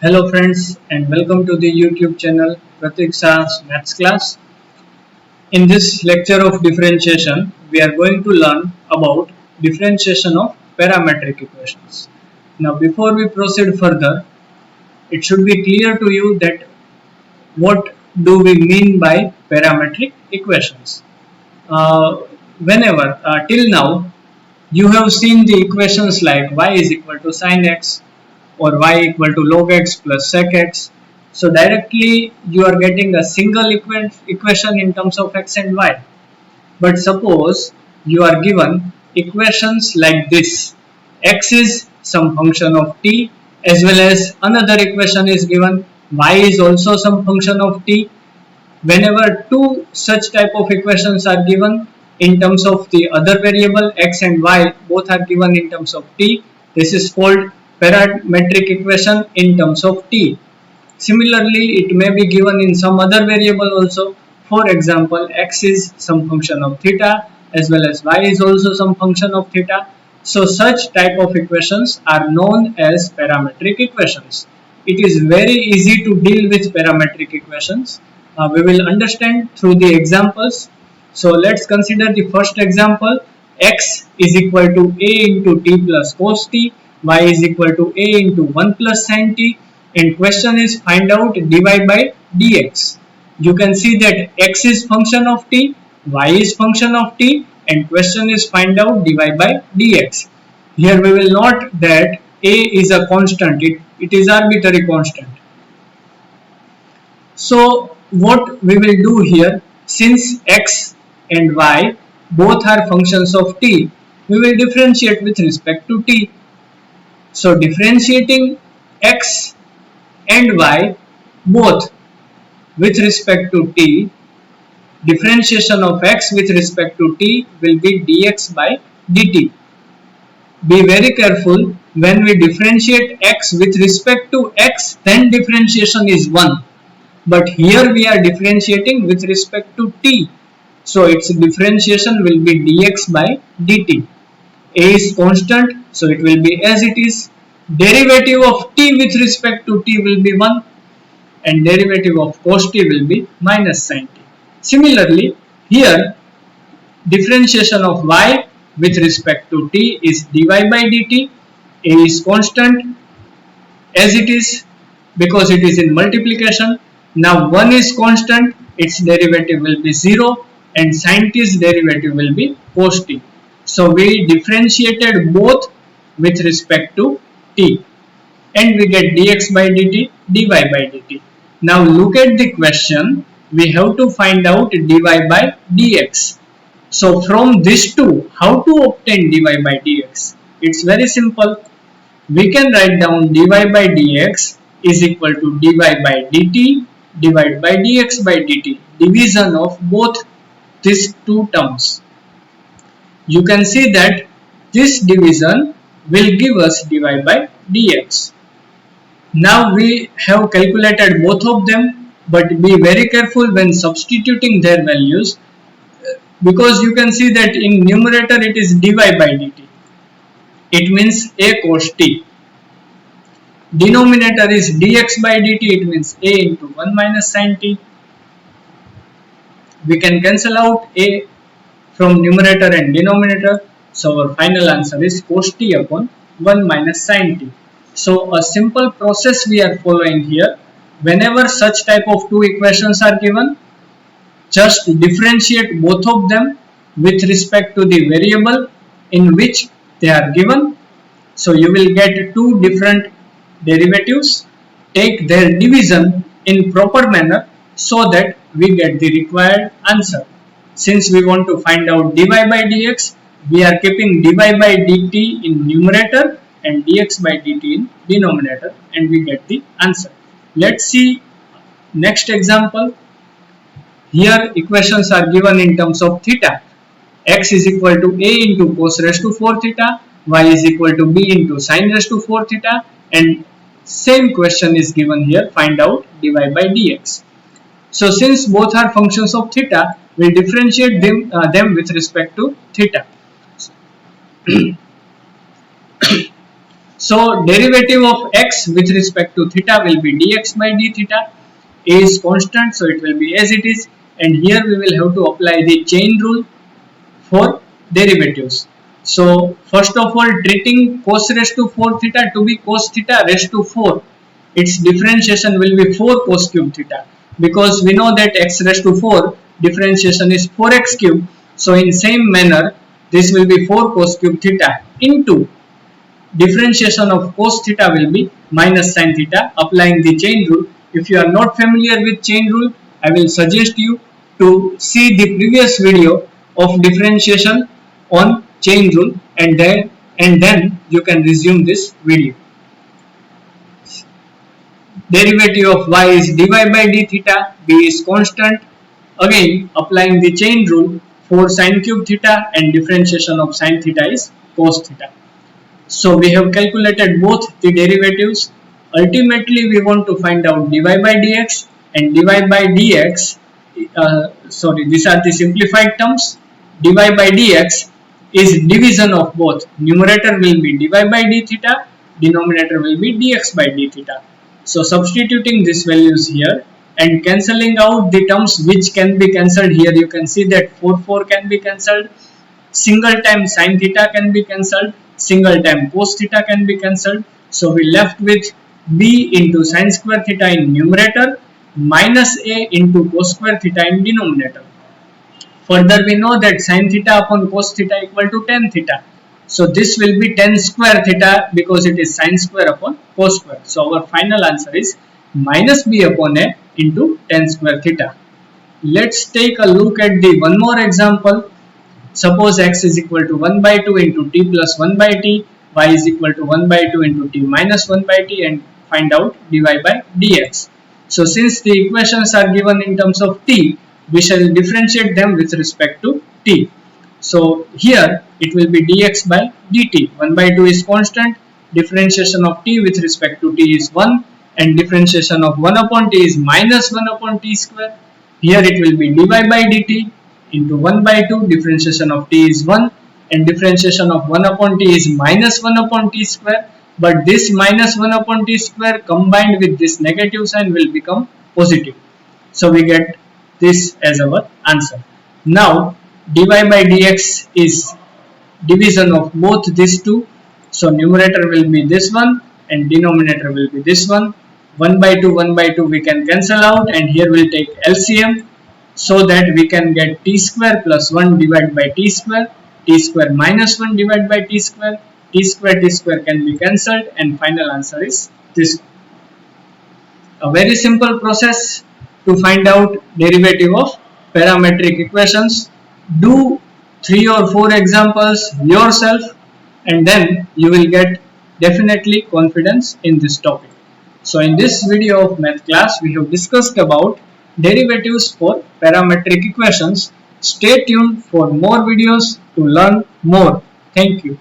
Hello friends and welcome to the YouTube channel Pratik's Maths class. In this lecture of differentiation, we are going to learn about differentiation of parametric equations. Now before we proceed further, it should be clear to you that what do we mean by parametric equations. Uh, whenever till now you have seen the equations like y is equal to sin x or y equal to log x plus sec x. So directly you are getting a single equation in terms of x and y. But suppose you are given equations like this: x is some function of t, as well as another equation is given y is also some function of t. Whenever two such type of equations are given in terms of the other variable x and y, both are given in terms of t, this is called parametric equation in terms of t. Similarly, it may be given in some other variable also. For example, x is some function of theta, as well as y is also some function of theta. So such type of equations are known as parametric equations. It is very easy to deal with parametric equations. We will understand through the examples. So let's consider the first example. X is equal to a into t plus cos t, y is equal to a into 1 plus sin t, and question is find out dy by dx. You can see that x is function of t, y is function of t, and question is find out dy by dx. Here we will note that a is a constant, it is arbitrary constant. So what we will do here, since x and y both are functions of t, we will differentiate with respect to t. So differentiating x and y both with respect to t, differentiation of x with respect to t will be dx by dt. Be very careful, when we differentiate x with respect to x, then differentiation is 1. But here we are differentiating with respect to t. So its differentiation will be dx by dt. A is constant, so it will be as it is. Derivative of t with respect to t will be 1, and derivative of cos t will be minus sin t. Similarly, here differentiation of y with respect to t is dy by dt. A is constant as it is because it is in multiplication. Now 1 is constant, its derivative will be 0, and sin t's derivative will be cos t. So we differentiated both with respect to t, and we get dx by dt, dy by dt. Now look at the question, we have to find out dy by dx. So from this two, how to obtain dy by dx? It's very simple. We can write down dy by dx is equal to dy by dt divided by dx by dt, division of both these two terms. You can see that this division will give us dy by dx. Now we have calculated both of them, but be very careful when substituting their values, because you can see that in numerator it is dy by dt. It means a cos t. Denominator is dx by dt, it means a into 1 minus sin t. We can cancel out a from numerator and denominator, so our final answer is cos t upon 1 minus sin t. So a simple process we are following here. Whenever such type of two equations are given, just differentiate both of them with respect to the variable in which they are given. So you will get two different derivatives, take their division in proper manner so that we get the required answer. Since we want to find out dy by dx, we are keeping dy by dt in numerator and dx by dt in denominator, and we get the answer. Let's see next example. Here equations are given in terms of theta. X is equal to a into cos raised to 4 theta, y is equal to b into sin raised to 4 theta, and same question is given here, find out dy by dx. So since both are functions of theta, we differentiate them with respect to theta. So derivative of x with respect to theta will be dx by d theta. A is constant, so it will be as it is, and here we will have to apply the chain rule for derivatives. So first of all, treating cos raised to 4 theta to be cos theta raised to 4, its differentiation will be 4 cos cube theta, because we know that x raised to 4 differentiation is 4x cube. So in same manner, this will be 4 cos cube theta into differentiation of cos theta will be minus sin theta, applying the chain rule. If you are not familiar with chain rule, I will suggest you to see the previous video of differentiation on chain rule, and then you can resume this video. Derivative of y is dy by d theta, b is constant. Again, applying the chain rule, 4 sin cube theta, and differentiation of sin theta is cos theta. So we have calculated both the derivatives. Ultimately, we want to find out dy by dx, and dy by dx, these are the simplified terms. Dy by dx is division of both. Numerator will be dy by d theta, denominator will be dx by d theta. So substituting these values here and cancelling out the terms which can be cancelled here, you can see that 4 can be cancelled, single time sin theta can be cancelled, single time cos theta can be cancelled. So we left with b into sin square theta in numerator minus a into cos square theta in denominator. Further, we know that sin theta upon cos theta equal to tan theta. So this will be tan square theta because it is sin square upon cos square. So our final answer is minus b upon a into tan square theta. Let's take a look at the one more example. Suppose x is equal to 1 by 2 into t plus 1 by t, y is equal to 1 by 2 into t minus 1 by t, and find out dy by dx. So since the equations are given in terms of t, we shall differentiate them with respect to t. So here it will be dx by dt. 1 by 2 is constant, differentiation of t with respect to t is 1, and differentiation of 1 upon t is minus 1 upon t square. Here it will be dy by dt into 1 by 2, differentiation of t is 1, and differentiation of 1 upon t is minus 1 upon t square, but this minus 1 upon t square combined with this negative sign will become positive. So we get this as our answer. Now dy by dx is division of both these two. So numerator will be this one and denominator will be this one. 1 by 2 we can cancel out, and here we'll take LCM, so that we can get t square plus 1 divided by t square minus 1 divided by t square can be cancelled, and final answer is this. A very simple process to find out derivative of parametric equations. Do 3 or 4 examples yourself, and then you will get definitely confidence in this topic. So in this video of math class, we have discussed about derivatives for parametric equations. Stay tuned for more videos to learn more. Thank you.